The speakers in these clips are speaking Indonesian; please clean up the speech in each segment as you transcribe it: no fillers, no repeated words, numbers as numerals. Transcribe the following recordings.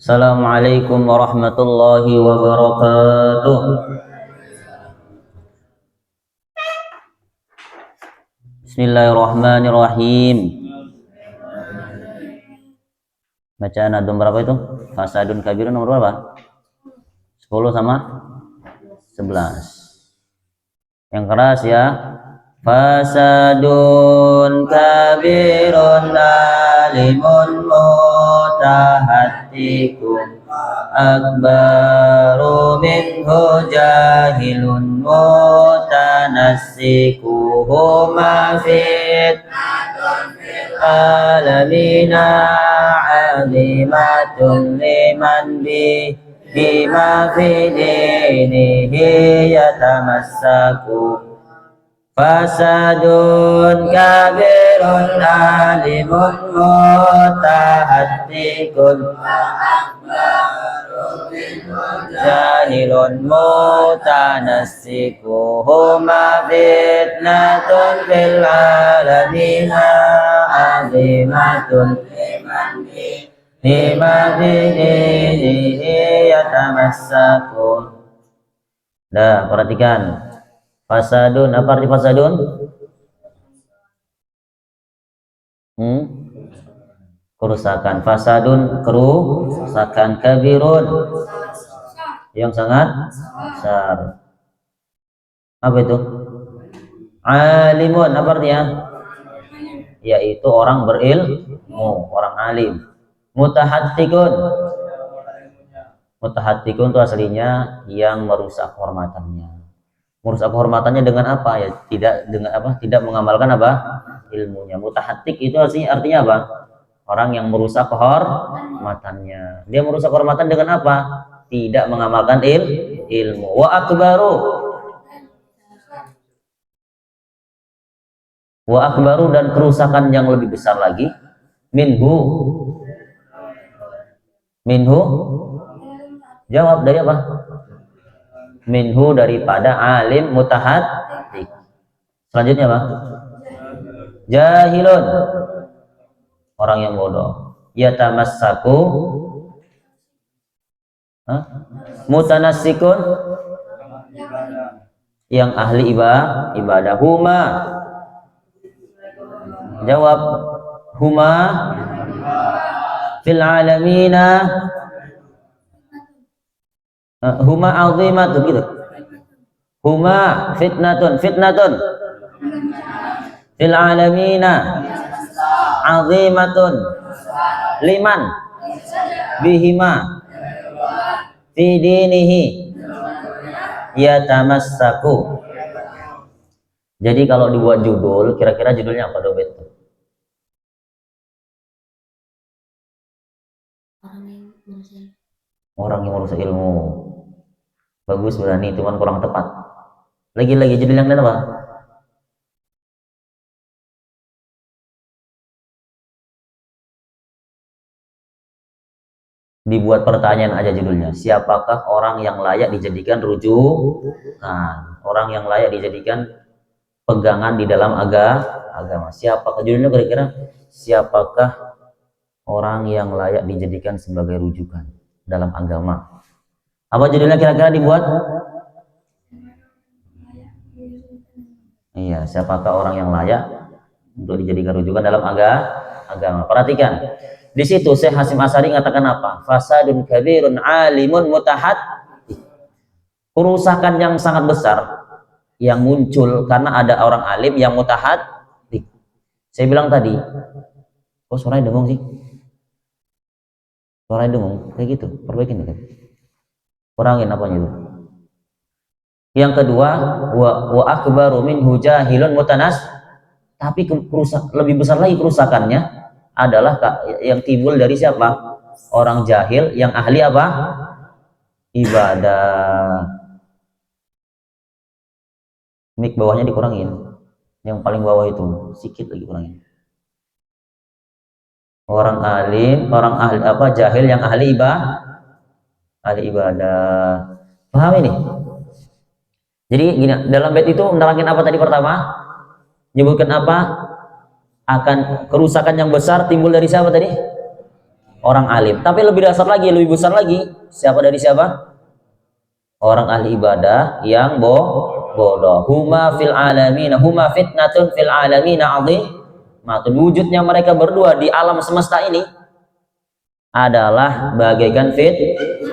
Assalamualaikum warahmatullahi wabarakatuh. Bismillahirrahmanirrahim. Bacaan adum berapa itu? Fasadun kabirun nomor berapa? 10 sama 11. Yang keras ya. Fasadun kabirun alimun mutahatikum akbaru minhu jahilun mutanassikuhu mafid alamina azimatun liman bima fi dinihi yatamassaku fasadun kabirun alimun mutahaddiqun jahilun mutanassikuhu ma fitnatun fil alamina azimatun lima dinihi yatamassakun. Nah, perhatikan. Fasadun, apa arti fasadun? Kerusakan. Fasadun, kerusakan. Kabirun, yang sangat besar. Apa itu? Alimun, apa artinya? Yaitu orang berilmu, orang alim. Mutahattikun, mutahattikun itu aslinya yang merusak kehormatannya. Merusak kehormatannya dengan apa ya? Tidak dengan apa? Tidak mengamalkan apa? Ilmunya. Mutahattik itu artinya apa? Orang yang merusak kehormatannya. Dia merusak kehormatan dengan apa? Tidak mengamalkan ilmu. Wa akbaru dan kerusakan yang lebih besar lagi minhu jawab dari apa? Minhu daripada alim mutahattik. Selanjutnya apa? Jahilun, orang yang bodoh. Yatamassaku mutanassikun, yang ahli ibadah. Huma, jawab. Huma fil alamina huma azimatun gitu. Huma fitnatun fil alamina azimatun liman bihima fi dinihi yatamassaku. Jadi kalau dibuat judul, kira-kira judulnya apa Dobet? Orang yang merusak ilmu. Bagus, berani, cuman kurang tepat. Lagi judul yang lain apa? Dibuat pertanyaan aja judulnya. Siapakah orang yang layak dijadikan rujukan? Orang yang layak dijadikan pegangan di dalam agama. Siapakah judulnya kira-kira? Siapakah orang yang layak dijadikan sebagai rujukan dalam agama? Apa judulnya kira-kira dibuat? Iya, siapakah orang yang layak untuk dijadikan rujukan dalam agama? Perhatikan. Di situ Syekh Hasyim Asy'ari mengatakan apa? Fasadun kabirun alimun mutahattik. Kerusakan yang sangat besar yang muncul karena ada orang alim yang mutahattik. Saya bilang tadi, kok suaranya dengung sih? Suaranya dengung, kayak gitu. Perbaikin kan? Kurangin apanya itu. Yang kedua, wa akbaru minhu jahilun mutanas. Tapi lebih besar lagi kerusakannya adalah yang timbul dari siapa? Orang jahil yang ahli apa? Ibadah. Mik bawahnya dikurangin. Yang paling bawah itu sedikit lagi kurangin. Orang alim, orang ahli apa? Jahil yang ahli ibadah. Paham ini? Jadi gini, dalam bait itu menerangkan apa tadi pertama? Menyebutkan apa? Akan kerusakan yang besar timbul dari siapa tadi? orang alim. Tapi lebih dasar lagi, lebih besar lagi, siapa dari siapa? Orang ahli ibadah yang bodoh. Huma fil alamin, huma fitnatun fil alamin azim. Wujudnya mereka berdua di alam semesta ini adalah bagaikan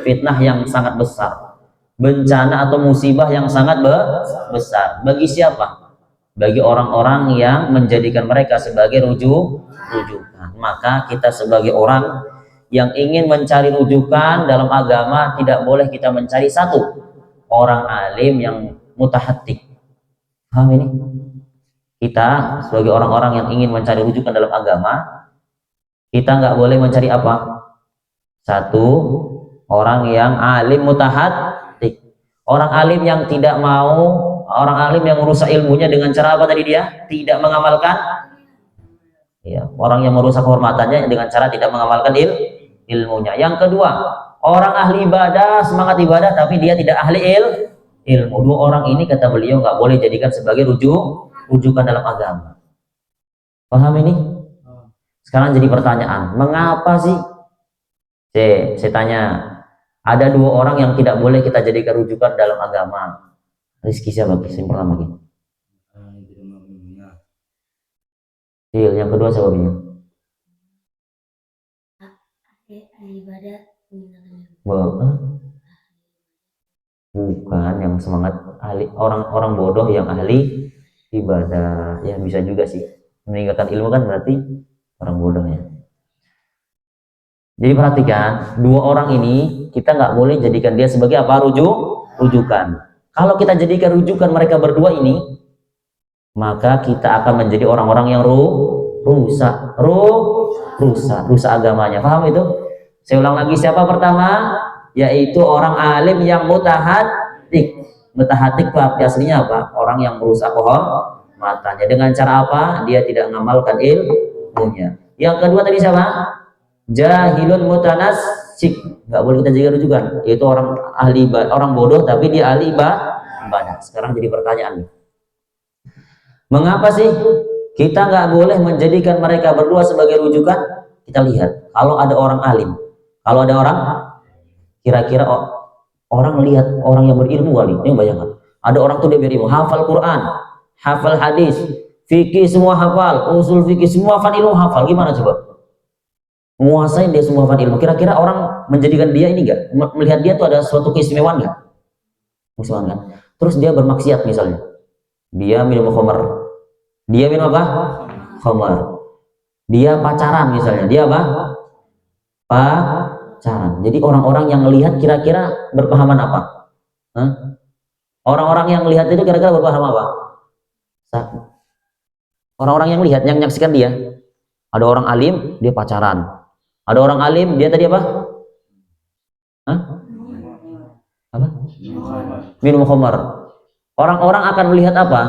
fitnah yang sangat besar, bencana atau musibah yang sangat besar. Bagi siapa? Bagi orang-orang yang menjadikan mereka sebagai rujukan. Maka kita sebagai orang yang ingin mencari rujukan dalam agama, tidak boleh kita mencari satu orang alim yang mutahattik. Paham ini? Kita sebagai orang-orang yang ingin mencari rujukan dalam agama, kita nggak boleh mencari apa? Satu orang yang alim mutahattik, orang alim yang tidak mau, orang alim yang merusak ilmunya dengan cara apa tadi dia? Tidak mengamalkan. Ya, orang yang merusak kehormatannya dengan cara tidak mengamalkan ilmunya. Yang kedua, orang ahli ibadah, semangat ibadah, tapi dia tidak ahli ilmu. Dua orang ini kata beliau nggak boleh jadikan sebagai rujukan dalam agama. Paham ini? Sekarang jadi pertanyaan, mengapa sih? Saya tanya, ada dua orang yang tidak boleh kita jadikan rujukan dalam agama. Rizki siapa? Yang pertama lagi. Yang kedua siapa? Bukan yang semangat ahli, orang-orang bodoh yang ahli ibadah. Ya bisa juga sih, meninggalkan ilmu kan berarti orang bodoh ya. Jadi perhatikan, dua orang ini kita nggak boleh jadikan dia sebagai apa? Rujukan. Kalau kita jadikan rujukan mereka berdua ini, maka kita akan menjadi orang-orang yang rusak agamanya. Paham itu? Saya ulang lagi, siapa pertama? Yaitu orang alim yang mutahattik. Mutahattik itu arti aslinya apa? Orang yang merusak matanya. Dengan cara apa? Dia tidak mengamalkan ilmunya. Yang kedua tadi siapa? Jahilun mutanassik. Nggak boleh kita jaga rujukan. Yaitu orang ahli ibadah, orang bodoh tapi dia ahli ibadah. Sekarang jadi pertanyaan nih, mengapa sih kita nggak boleh menjadikan mereka berdua sebagai rujukan? Kita lihat, kalau ada orang alim, kalau ada orang, kira-kira orang lihat orang yang berilmu kali, ini bayangkan, ada orang tuh dia berilmu, hafal Quran, hafal hadis, fikih semua hafal, usul fikih semua, hafal ilmu hafal, gimana coba? Menguasai dia semua hafal ilmu. Kira-kira orang menjadikan dia ini enggak, melihat dia tuh ada suatu keistimewaan enggak? Keistimewaan kan? Terus dia bermaksiat misalnya, dia minum khamar, dia minum apa? Khamar. Dia pacaran misalnya, dia apa? Pacaran. Jadi orang-orang yang melihat kira-kira berpahaman apa? Orang-orang yang melihat itu kira-kira berpaham apa? Orang-orang yang lihat, yang menyaksikan dia, ada orang alim, dia pacaran. Ada orang alim, dia tadi apa? Apa? Minum khamar. Orang-orang akan melihat apa?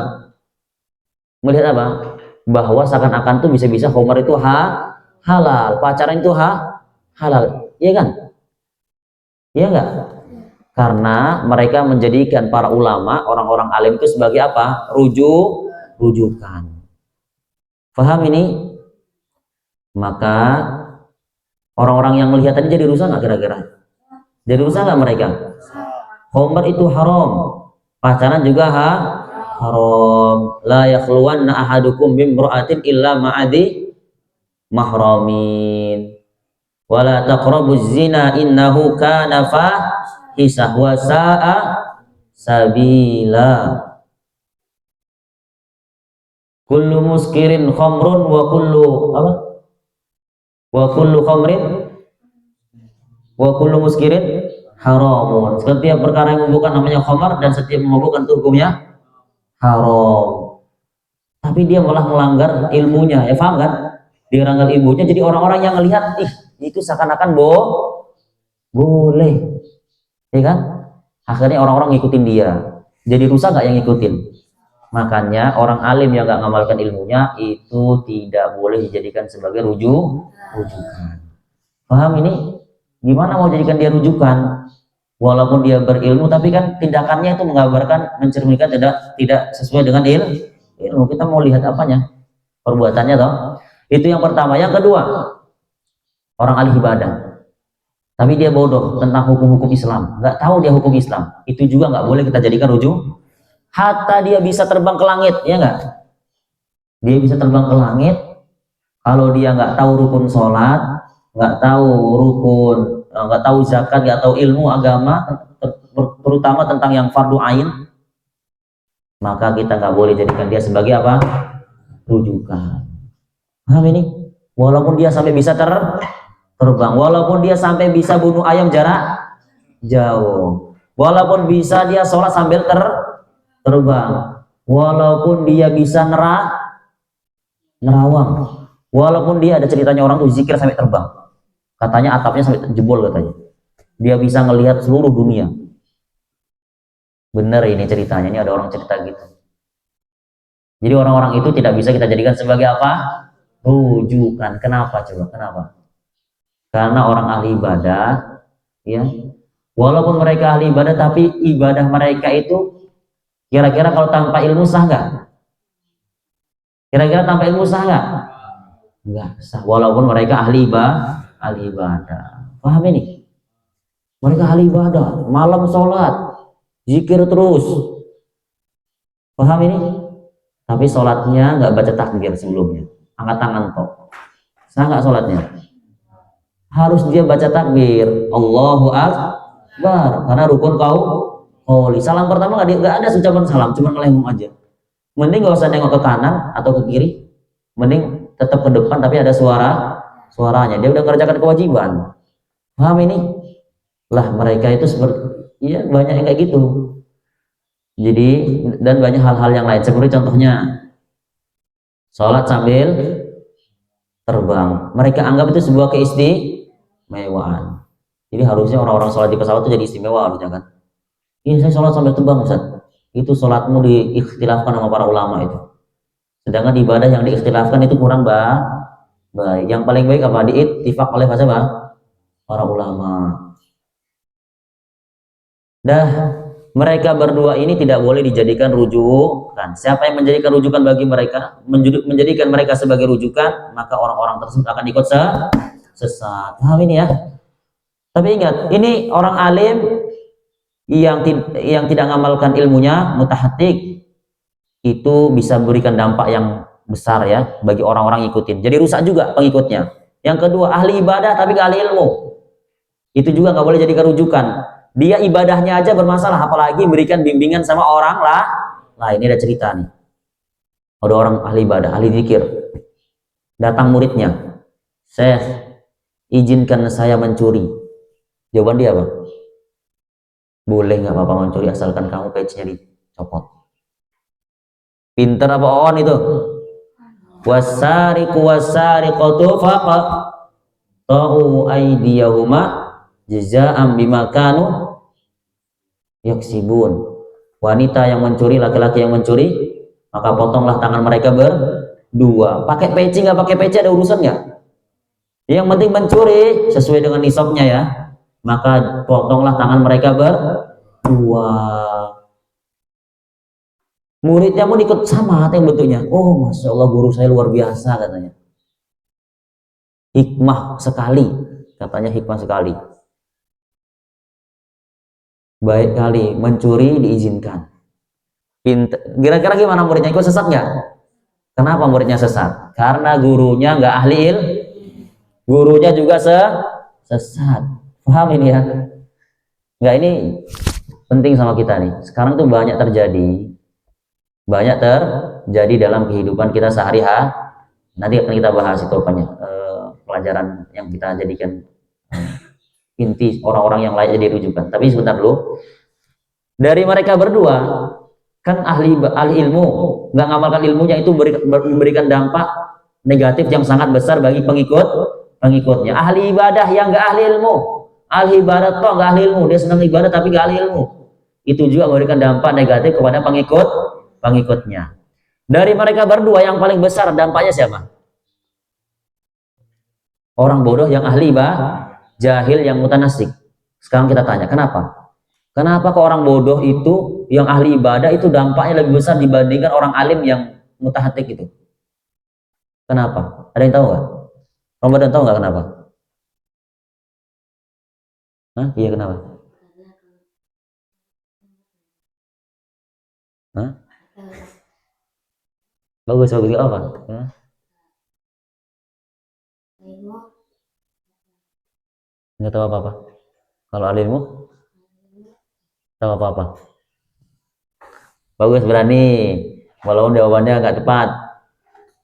Melihat apa? Bahwa seakan-akan tuh bisa-bisa khamar itu halal, pacaran itu halal. Iya kan? Iya enggak? Karena mereka menjadikan para ulama, orang-orang alim itu sebagai apa? Rujukan. Paham ini? Maka orang-orang yang melihat tadi jadi rusak nggak kira-kira? Jadi rusak nggak mereka? Khamar itu haram, pacaran juga haram. La yakhluwanna ahadukum bimra'atin illa ma'adi mahramin. Wala taqrabuz zina innahu kana fahisah wa sa'a sabila. Kullu muskirin khamrun wa kullu apa? Wa kullu khamrin wa kullu muskirin haramun. Setiap perkara yang memabukkan namanya khamar, dan setiap memabukkan itu hukumnya haram. Tapi dia malah melanggar ilmunya, ya paham kan? Dia melanggar ilmunya, jadi orang-orang yang melihat, itu seakan-akan boleh, ya kan? Akhirnya orang-orang ngikutin dia. Jadi rusak nggak yang ngikutin? Makanya orang alim yang nggak ngamalkan ilmunya itu tidak boleh dijadikan sebagai rujukan. Paham ini? Gimana mau jadikan dia rujukan? Walaupun dia berilmu, tapi kan tindakannya itu menggambarkan, mencerminkan tidak sesuai dengan ilmu. Kita mau lihat apanya? Perbuatannya toh. Itu yang pertama. Yang kedua, orang ahli ibadah, tapi dia bodoh tentang hukum-hukum Islam, nggak tahu dia hukum Islam, itu juga nggak boleh kita jadikan rujuk. Hatta dia bisa terbang ke langit, ya nggak? Dia bisa terbang ke langit, kalau dia nggak tahu rukun sholat, nggak tahu rukun, nggak tahu zakat, nggak tahu ilmu agama, terutama tentang yang fardu ain, maka kita nggak boleh jadikan dia sebagai apa? Rujukan. Paham ini? Walaupun dia sampai bisa terbang, walaupun dia sampai bisa bunuh ayam jarak jauh, walaupun bisa dia sholat sambil terbang, walaupun dia bisa nerawang, walaupun dia ada ceritanya orang tuh zikir sampai terbang, katanya atapnya sampai jebol katanya, dia bisa ngelihat seluruh dunia. Bener ini ceritanya, ini ada orang cerita gitu. Jadi orang-orang itu tidak bisa kita jadikan sebagai apa? Rujukan. Kenapa coba? Kenapa? Karena orang ahli ibadah, ya, walaupun mereka ahli ibadah, tapi ibadah mereka itu kira-kira kalau tanpa ilmu sah nggak? Kira-kira tanpa ilmu sah nggak? Nggak sah. Walaupun mereka ahli ibadah. Paham ini? Mereka ahli ibadah, malam sholat, zikir terus. Paham ini? Tapi sholatnya nggak baca takbir sebelumnya, angkat tangan toh. Sah nggak sholatnya? Harus dia baca takbir, Allahu Akbar, karena rukun qauli. Salam pertama nggak ada ucapan salam, cuma ngelengong aja. Mending nggak usah nengok ke kanan atau ke kiri, mending tetap ke depan tapi ada suaranya. Dia udah kerjakan kewajiban. Paham ini? Lah mereka itu seperti, ya banyak yang kayak gitu. Jadi dan banyak hal-hal yang lain, seperti contohnya sholat sambil terbang, mereka anggap itu sebuah keistimewaan. Jadi harusnya orang-orang sholat di pesawat itu jadi istimewa harusnya kan. Iya saya sholat sambil terbang Ustaz, itu sholatmu diikhtilafkan sama para ulama itu. Sedangkan ibadah yang diikhtilafkan itu kurang baik. Yang paling baik apa? Diittifaq oleh para ulama. Dah, mereka berdua ini tidak boleh dijadikan rujukan. Siapa yang menjadikan rujukan bagi mereka, menjadikan mereka sebagai rujukan, maka orang-orang tersebut akan ikut sesat. Paham ini ya? Tapi ingat, ini orang alim yang tidak mengamalkan ilmunya, mutahatik, itu bisa memberikan dampak yang besar ya bagi orang-orang ikutin. Jadi rusak juga pengikutnya. Yang kedua, ahli ibadah tapi gak ahli ilmu, itu juga nggak boleh jadikan rujukan. Dia ibadahnya aja bermasalah, apalagi memberikan bimbingan sama orang lah. Nah ini ada cerita nih. Ada orang ahli ibadah, ahli zikir. Datang muridnya, Syekh, izinkan saya mencuri. Jawaban dia apa? Boleh nggak apa-apa mencuri asalkan kamu peci-nya dicopot. Pinter apa on itu? Wasariqu wasariqatu faqatu aydiyahuma jazaa'an bima kanu yaksibun. Wanita yang mencuri, laki-laki yang mencuri, maka potonglah tangan mereka berdua. Pakai peci nggak pakai peci ada urusan nggak? Yang penting mencuri sesuai dengan nisabnya ya. Maka potonglah tangan mereka berdua. Muridnya pun ikut sama yang bentuknya. Oh, masya Allah guru saya luar biasa katanya. Hikmah sekali, katanya hikmah sekali. Baik kali mencuri diizinkan. Kira-kira gimana muridnya, ikut sesat nggak? Kenapa muridnya sesat? Karena gurunya nggak ahli gurunya juga sesat. Paham ini ya? Nggak, ini penting sama kita nih. Sekarang tuh banyak terjadi dalam kehidupan kita sehari-hari. Nanti akan kita bahas itu apanya, pelajaran yang kita jadikan inti orang-orang yang lain jadi rujukan. Tapi sebentar dulu, dari mereka berdua kan ahli ilmu, nggak ngamalkan ilmunya, itu memberikan dampak negatif yang sangat besar bagi pengikutnya. Ahli ibadah yang nggak ahli ilmu, ahli ibadah toh nggak ahli ilmu, dia senang ibadah tapi nggak ahli ilmu, itu juga memberikan dampak negatif kepada pengikutnya. Dari mereka berdua yang paling besar dampaknya siapa? Orang bodoh yang ahli jahil yang mutanasik. Sekarang kita tanya, kenapa? Kenapa ke orang bodoh itu yang ahli ibadah itu dampaknya lebih besar dibandingkan orang alim yang mutahatik itu? Kenapa? Ada yang tahu nggak? Ramadan tahu nggak kenapa? Hah? Iya kenapa? Hah? Bagus bagus apa? Hah? Nggak tahu apa-apa. Kalau alimmu tahu apa-apa. Bagus berani. Walaupun jawabannya nggak tepat.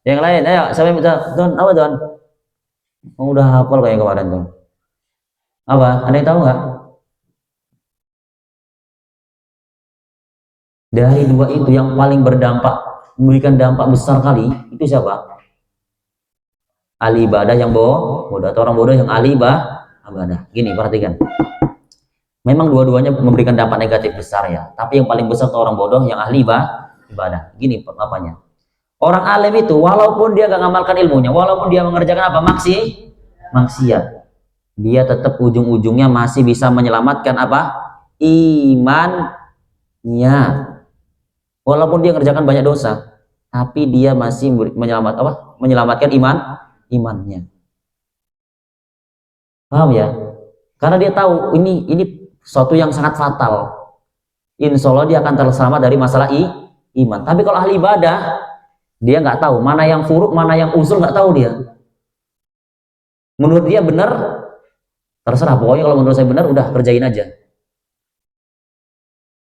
Yang lain, ayo sampai Don apa Don? Oh, udah hafal kayak kemarin tuh. Apa? Ada yang tahu nggak? Dari dua itu yang paling berdampak, memberikan dampak besar kali itu siapa? Ahli ibadah yang bodoh atau orang bodoh yang ahli ibadah. Gini, perhatikan. Memang dua-duanya memberikan dampak negatif besar ya. Tapi yang paling besar itu orang bodoh yang ahli ibadah. Gini apanya? Orang alim itu walaupun dia gak ngamalkan ilmunya, walaupun dia mengerjakan apa? Maksiat. Dia tetap ujung-ujungnya masih bisa menyelamatkan apa? Imannya. Walaupun dia mengerjakan banyak dosa, tapi dia masih menyelamatkan imannya. Paham ya? Karena dia tahu ini suatu yang sangat fatal. Insya Allah dia akan terselamat dari masalah iman. Tapi kalau ahli ibadah, dia nggak tahu mana yang furuk, mana yang usul, nggak tahu dia. Menurut dia benar, terserah. Pokoknya kalau menurut saya benar, udah kerjain aja.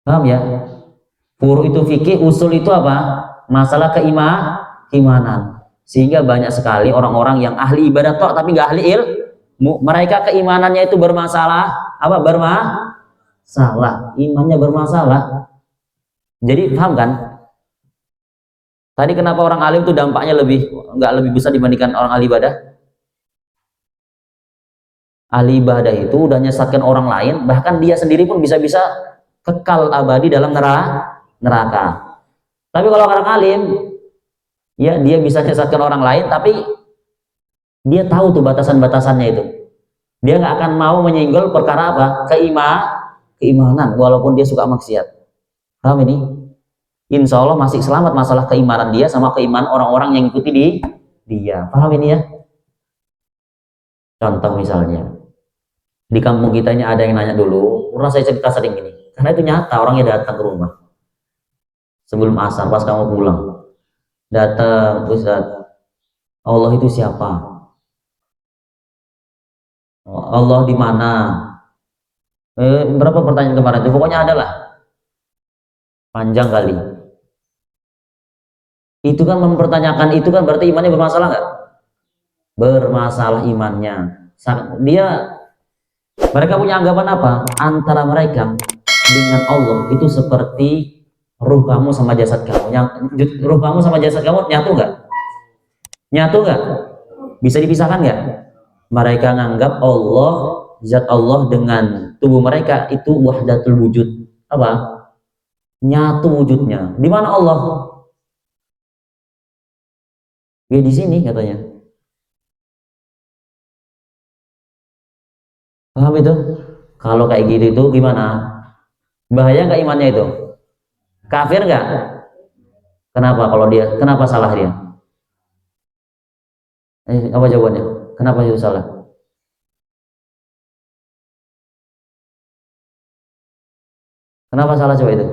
Paham ya? Furuk itu fikih, usul itu apa? Masalah keimanan. Sehingga banyak sekali orang-orang yang ahli ibadah tok tapi nggak ahli ilmu. Mereka keimanannya itu bermasalah, bermasalah, imannya bermasalah. Jadi paham kan? Tadi kenapa orang alim itu dampaknya nggak lebih besar dibandingkan orang ahli ibadah? Ahli ibadah itu udah nyesatkan orang lain, bahkan dia sendiri pun bisa-bisa kekal abadi dalam neraka. Tapi kalau orang alim, ya dia bisa menyesatkan orang lain, tapi dia tahu tuh batasan-batasannya itu. Dia nggak akan mau menyinggol perkara apa? Keimanan, walaupun dia suka maksiat. Paham ini? Insya Allah masih selamat masalah keimanan dia sama keimanan orang-orang yang ikuti dia. Paham ini ya? Contoh misalnya, di kampung kita ini ada yang nanya dulu, pernah saya cerita sering gini, karena itu nyata, orangnya datang ke rumah sebelum asar pas kamu pulang, datang, Ustaz, Allah itu siapa? Allah di mana? Berapa pertanyaan kemarin itu? Pokoknya adalah panjang kali. Itu kan mempertanyakan itu kan berarti imannya bermasalah nggak? Bermasalah imannya. Mereka punya anggapan apa? Antara mereka dengan Allah itu seperti ruh kamu sama jasad kamu. Ruh kamu sama jasad kamu nyatu nggak? Nyatu nggak? Bisa dipisahkan nggak? Mereka nganggap Allah, zat Allah dengan tubuh mereka itu wahdatul wujud. Apa? Nyatu wujudnya. Di mana Allah? Ya di sini katanya. Paham itu? Kalau kayak gitu itu gimana? Bahaya nggak imannya itu? Kafir nggak? Kenapa kalau dia? Kenapa salah dia? Apa jawabannya? Kenapa itu salah? Kenapa salah coba itu?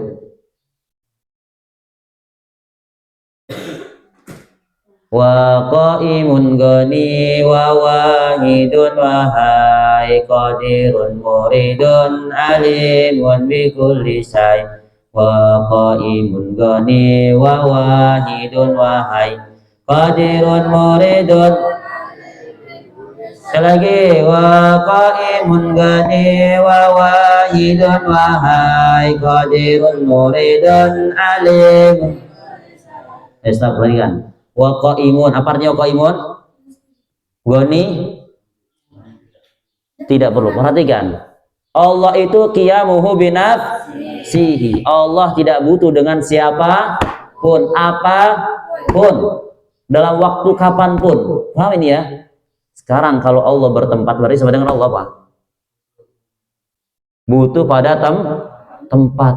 Wa qaimun gani wa wahidun wahai qadirun muridun alimun bi kulli syai wa qaimun gani wa wahidun wahai qadirun muridun. Sekali lagi, wa qaimun gani wa wahidun wahai qadirun muridun alim. Stop lagi kan. Wa qaimun, apa artinya qaimun? Gani tidak perlu. Perhatikan. Allah itu qiyamuhu binafsihi. Allah tidak butuh dengan siapapun, apapun, dalam waktu kapanpun. Paham ini ya? Sekarang kalau Allah bertempat berarti sama dengan Allah apa? Butuh pada tempat.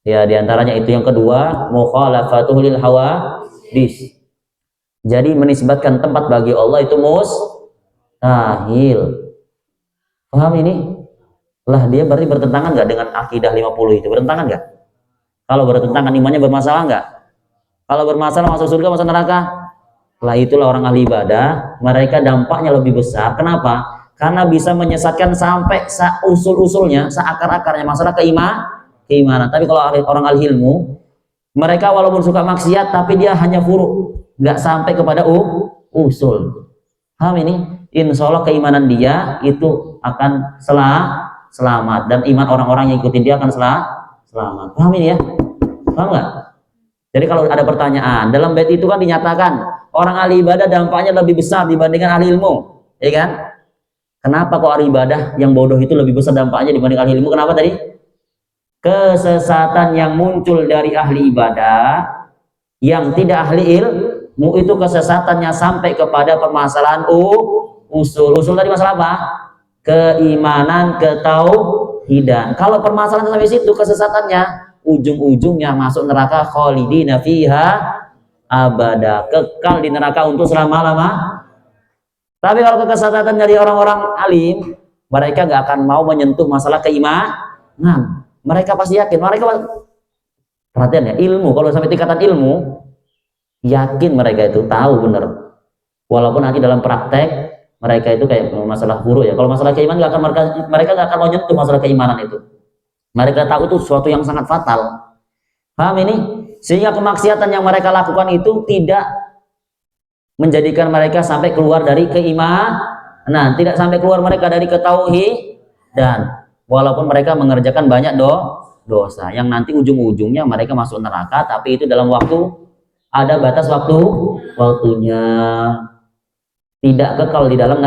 Ya, diantaranya itu yang kedua, mukhalafatuhu lil hawadis. Jadi menisbatkan tempat bagi Allah itu mustahil. Paham ini? Lah dia berarti bertentangan nggak dengan akidah 50 itu? Bertentangan nggak? Kalau bertentangan imannya bermasalah nggak? Kalau bermasalah masuk surga masuk neraka? Lah itulah orang ahli ibadah, mereka dampaknya lebih besar. Kenapa? Karena bisa menyesatkan sampai usul-usulnya, seakar-akarnya masalah keimanan. Tapi kalau orang ahli ilmu, mereka walaupun suka maksiat, tapi dia hanya furu, nggak sampai kepada usul. Paham ini? Insya Allah keimanan dia itu akan selamat, dan iman orang-orang yang ikutin dia akan selamat. Paham ini ya? Paham nggak? Jadi kalau ada pertanyaan, dalam bait itu kan dinyatakan orang ahli ibadah dampaknya lebih besar dibandingkan ahli ilmu, ya kan? Kenapa kok ahli ibadah yang bodoh itu lebih besar dampaknya dibanding ahli ilmu? Kenapa tadi? Kesesatan yang muncul dari ahli ibadah yang tidak ahli ilmu itu kesesatannya sampai kepada permasalahan usul. Usul tadi masalah apa? Keimanan, ketauhidan. Kalau permasalahan sampai situ kesesatannya, ujung-ujungnya masuk neraka khalidina fiha abada, kekal di neraka untuk selama-lama. Tapi kalau kesesatan dari orang-orang alim, mereka nggak akan mau menyentuh masalah keimanan. Mereka pasti yakin, perhatian ya, ilmu, kalau sampai tingkatan ilmu, yakin mereka itu tahu benar. Walaupun nanti dalam praktek mereka itu kayak masalah buruk ya. Kalau masalah keimanan mereka nggak akan mau nyentuh masalah keimanan itu. Mereka tahu itu sesuatu yang sangat fatal. Paham ini? Sehingga kemaksiatan yang mereka lakukan itu tidak menjadikan mereka sampai keluar dari keimanan, tidak sampai keluar mereka dari ketauhidan. Walaupun mereka mengerjakan banyak dosa yang nanti ujung-ujungnya mereka masuk neraka, tapi itu dalam waktu, ada batas waktunya, tidak kekal di dalam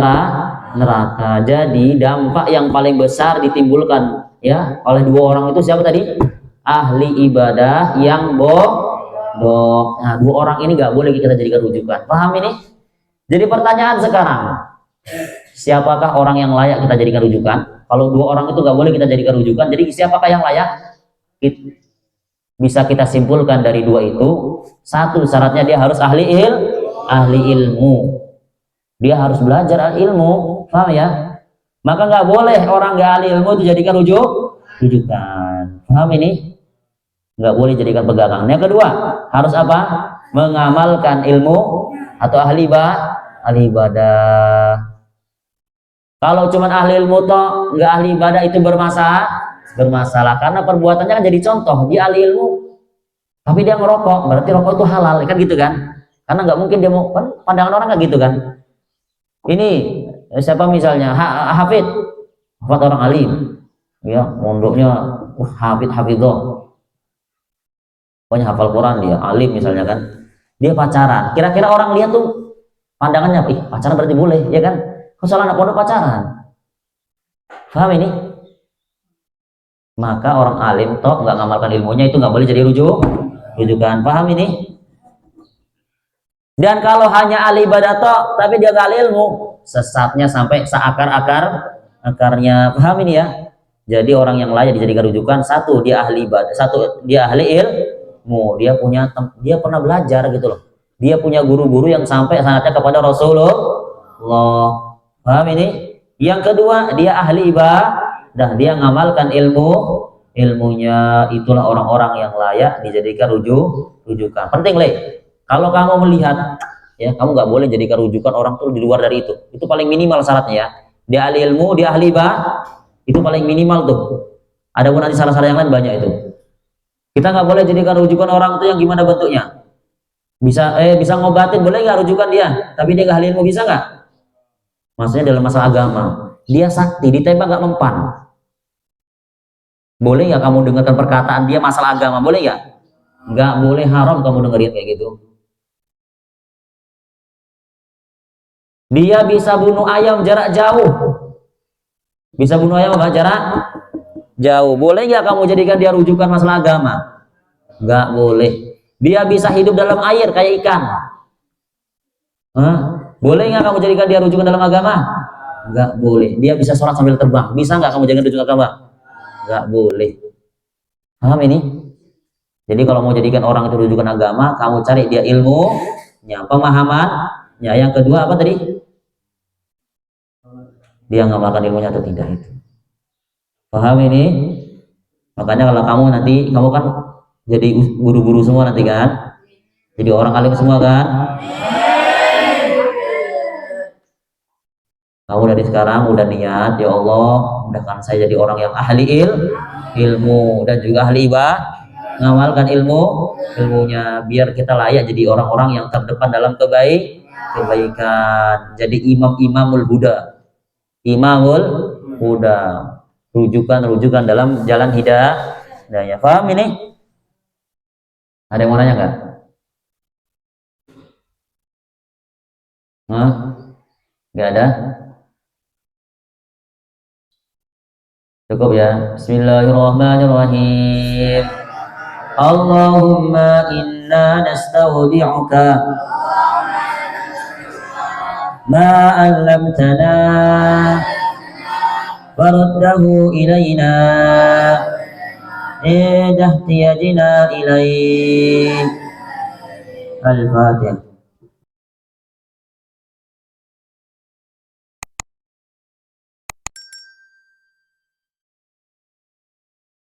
neraka. Jadi dampak yang paling besar ditimbulkan ya oleh dua orang itu siapa tadi? Ahli ibadah yang bodoh. Nah, dua orang ini nggak boleh kita jadikan rujukan. Paham ini? Jadi pertanyaan sekarang, siapakah orang yang layak kita jadikan rujukan? Kalau dua orang itu nggak boleh kita jadikan rujukan, jadi siapakah yang layak? Bisa kita simpulkan dari dua itu, satu syaratnya dia harus ahli ilmu. Dia harus belajar ilmu, paham ya? Maka nggak boleh orang nggak ahli ilmu itu jadikan rujukan. Paham ini? Nggak boleh jadikan pegangan. Yang kedua, harus apa? Mengamalkan ilmu atau ahli ibadah. Kalau cuma ahli ilmu toh nggak ahli ibadah itu bermasalah karena perbuatannya kan jadi contoh. Dia ahli ilmu tapi dia ngerokok, berarti rokok itu halal, kan gitu kan? Karena nggak mungkin dia mau, kan pandangan orang nggak gitu kan? Ini siapa misalnya Hafid orang alim, ya mondoknya hafidhoh, pokoknya hafal Quran, dia alim misalnya kan, dia pacaran, kira-kira orang lihat tuh pandangannya, pacaran berarti boleh, ya kan? Kesalahan anak pondok pacaran, paham ini? Maka orang alim toh nggak ngamalkan ilmunya itu nggak boleh jadi rujukan, paham ini? Dan kalau hanya ahli ibadah toh tapi dia nggak ahli ilmu, sesatnya sampai akarnya, paham ini ya? Jadi orang yang layak dijadikan rujukan, satu dia ahli ibadah, satu dia ahli ilmu, dia pernah belajar gitu loh, dia punya guru-guru yang sampai sanatnya kepada Rasulullah. Paham ini? Yang kedua, dia ahli ibadah, dia ngamalkan ilmunya. Itulah orang-orang yang layak dijadikan rujukan. Penting, kalau kamu melihat ya, kamu nggak boleh jadikan rujukan orang tuh di luar dari itu. Itu paling minimal syaratnya ya. Dia ahli ilmu, dia ahli ibadah, itu paling minimal tuh. Ada pun nanti syarat-syarat yang lain banyak itu. Kita nggak boleh jadikan rujukan orang itu yang gimana bentuknya. Bisa ngobatin, boleh nggak rujukan dia? Tapi dia nggak ahli ilmu, bisa nggak? Maksudnya dalam masalah agama, dia sakti, ditembak nggak mempan. Boleh nggak kamu dengarkan perkataan dia masalah agama? Boleh nggak? Nggak boleh, haram kamu dengerin kayak gitu. Dia bisa bunuh ayam jarak jauh. Bisa bunuh ayam apa jarak jauh. Boleh nggak kamu jadikan dia rujukan masalah agama? Nggak boleh. Dia bisa hidup dalam air kayak ikan. Boleh nggak kamu jadikan dia rujukan dalam agama? Nggak boleh. Dia bisa sholat sambil terbang. Bisa nggak kamu jadikan rujukan agama? Nggak boleh. Paham ini? Jadi kalau mau jadikan orang itu rujukan agama, kamu cari dia ilmunya, pemahamannya. Yang kedua apa tadi? Dia ngamalkan ilmunya atau tidak itu. Paham ini? Makanya kalau kamu nanti, kamu kan jadi guru-guru semua nanti kan? Jadi orang alim semua kan? Kamu dari sekarang udah niat, ya Allah, mudahkan saya jadi orang yang ahli ilmu dan juga ahli ngamalkan ilmunya, biar kita layak jadi orang-orang yang terdepan dalam kebaikan. Jadi imamul huda, rujukan dalam jalan hidayah. Paham ini? Ada yang mau nanya nggak? Nggak ada? Cukup ya. Bismillahirrahmanirrahim. Allahumma inna nastaudi'uka ma 'allamtana faruddahu ilayna inda ihtiyajina ilaih. Al-Fatihah.